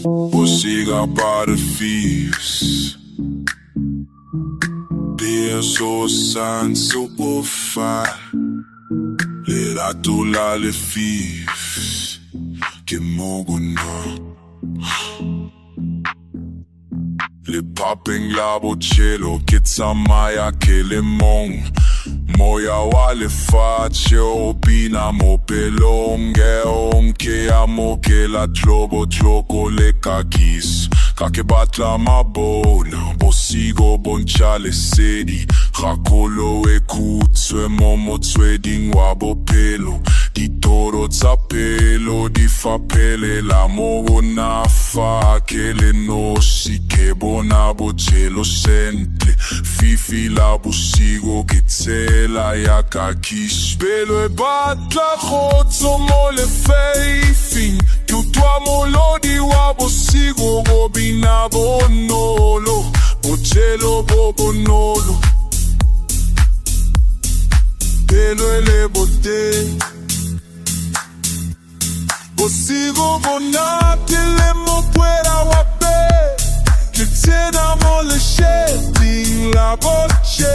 Bosiga by the feast. Dear so san super fire. Le la tula le fif. Que moguna. Le popping la bocello. Kitsamaya ke le mong. Moya wale face opina mo pelonge onke amo ke la tlobo tloko le kakis kake batla mabona bosigo bonchale sedi rakolo ekutswe momo tsweding wabo pelo di toro tsapelo di fapele la mogo nafa ke le nosi ke bona bocelo sentle fifi la bosigo kitsela ya kakis pelo e batla khotso mo le feifing tutwa molodi wa bosigo gobina bonolo bocelo bobonolo pelo ele bote bosigo bonate le mo puera wape que te damos le shedding la boche